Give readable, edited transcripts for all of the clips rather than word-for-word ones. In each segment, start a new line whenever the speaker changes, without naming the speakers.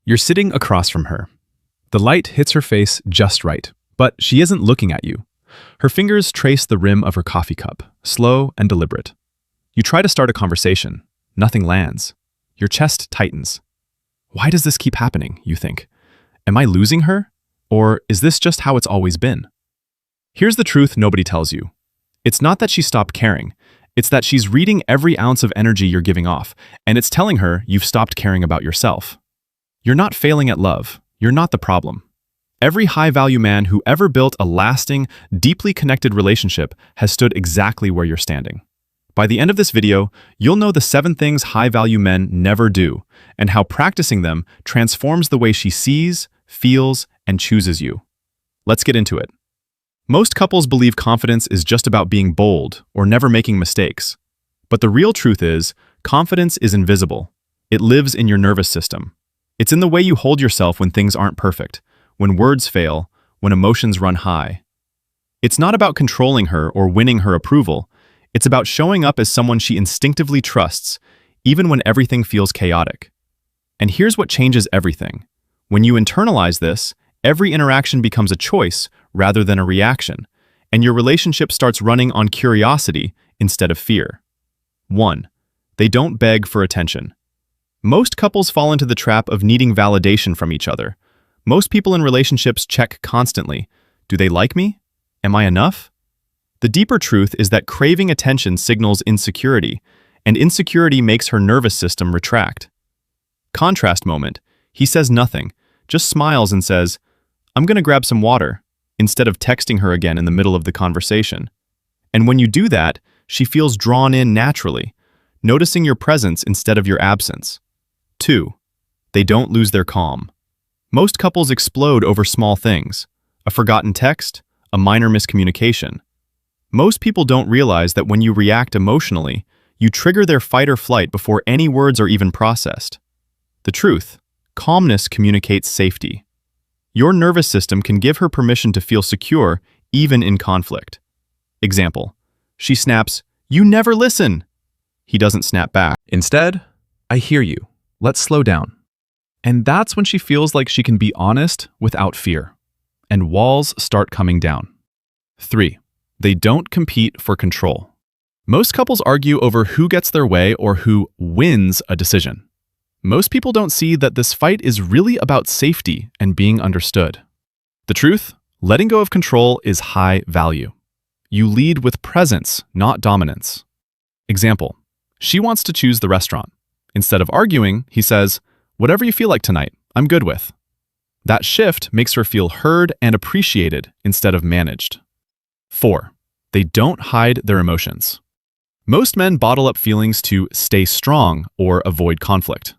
You're sitting across from her. The light hits her face just right, but she isn't looking at you. Her fingers trace the rim of her coffee cup, slow and deliberate. You try to start a conversation. Nothing lands. Your chest tightens. Why does this keep happening, you think? Am I losing her? Or is this just how it's always been? Here's the truth nobody tells you. It's not that she stopped caring. It's that she's reading every ounce of energy you're giving off, and it's telling her you've stopped caring about yourself. You're not failing at love. You're not the problem. Every high-value man who ever built a lasting, deeply connected relationship has stood exactly where you're standing. By the end of this video, you'll know the 7 things high-value men never do, and how practicing them transforms the way she sees, feels, and chooses you. Let's get into it. Most couples believe confidence is just about being bold or never making mistakes. But the real truth is, confidence is invisible. It lives in your nervous system. It's in the way you hold yourself when things aren't perfect, when words fail, when emotions run high. It's not about controlling her or winning her approval. It's about showing up as someone she instinctively trusts, even when everything feels chaotic. And here's what changes everything. When you internalize this, every interaction becomes a choice rather than a reaction, and your relationship starts running on curiosity instead of fear. 1. They don't beg for attention. Most couples fall into the trap of needing validation from each other. Most people in relationships check constantly. Do they like me? Am I enough? The deeper truth is that craving attention signals insecurity, and insecurity makes her nervous system retract. Contrast moment. He says nothing, just smiles and says, "I'm gonna grab some water," instead of texting her again in the middle of the conversation. And when you do that, she feels drawn in naturally, noticing your presence instead of your absence. 2. They don't lose their calm. Most couples explode over small things, a forgotten text, a minor miscommunication. Most people don't realize that when you react emotionally, you trigger their fight or flight before any words are even processed. The truth, calmness communicates safety. Your nervous system can give her permission to feel secure, even in conflict. Example, she snaps, "You never listen." He doesn't snap back. Instead, "I hear you. Let's slow down." And that's when she feels like she can be honest without fear. And walls start coming down. 3. They don't compete for control. Most couples argue over who gets their way or who wins a decision. Most people don't see that this fight is really about safety and being understood. The truth, letting go of control is high value. You lead with presence, not dominance. Example, she wants to choose the restaurant. Instead of arguing, he says, "Whatever you feel like tonight, I'm good with." That shift makes her feel heard and appreciated instead of managed. 4. They don't hide their emotions. Most men bottle up feelings to stay strong or avoid conflict.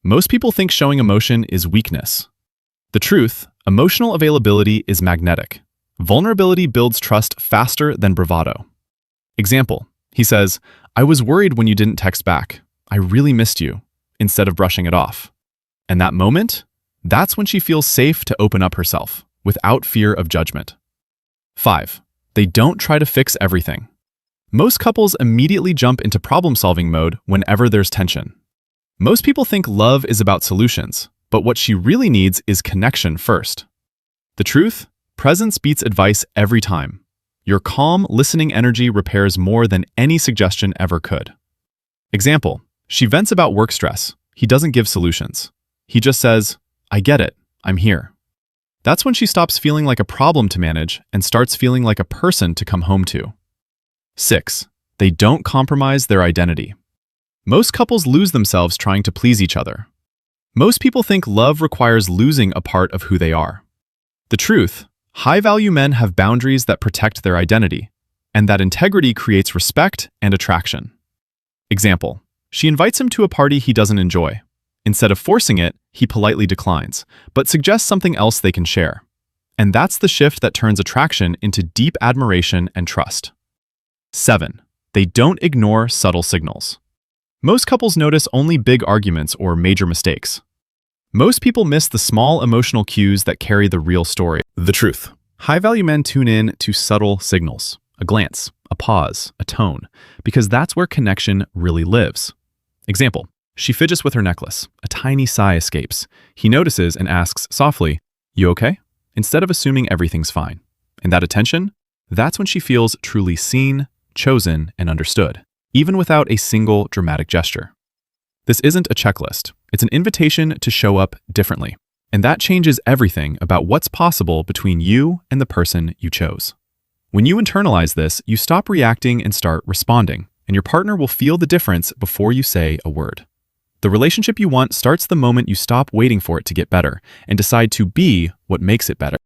Most people think showing emotion is weakness. The truth, emotional availability is magnetic. Vulnerability builds trust faster than bravado. Example, he says, "I was worried when you didn't text back. I really missed you," instead of brushing it off. And that moment, that's when she feels safe to open up herself, without fear of judgment. 5. They don't try to fix everything. Most couples immediately jump into problem-solving mode whenever there's tension. Most people think love is about solutions, but what she really needs is connection first. The truth, presence beats advice every time. Your calm, listening energy repairs more than any suggestion ever could. Example, she vents about work stress. He doesn't give solutions. He just says, "I get it, I'm here." That's when she stops feeling like a problem to manage and starts feeling like a person to come home to. 6. They don't compromise their identity. Most couples lose themselves trying to please each other. Most people think love requires losing a part of who they are. The truth, high-value men have boundaries that protect their identity, and that integrity creates respect and attraction. Example, she invites him to a party he doesn't enjoy. Instead of forcing it, he politely declines, but suggests something else they can share. And that's the shift that turns attraction into deep admiration and trust. 7. They don't ignore subtle signals. Most couples notice only big arguments or major mistakes. Most people miss the small emotional cues that carry the real story. The truth. High-value men tune in to subtle signals, a glance, a pause, a tone, because that's where connection really lives. Example, She fidgets with her necklace. A tiny sigh escapes. He notices and asks softly, "You okay?" Instead of assuming everything's fine. And that attention? That's when she feels truly seen, chosen, and understood, even without a single dramatic gesture. This isn't a checklist. It's an invitation to show up differently. And that changes everything about what's possible between you and the person you chose. When you internalize this, you stop reacting and start responding, and your partner will feel the difference before you say a word. The relationship you want starts the moment you stop waiting for it to get better and decide to be what makes it better.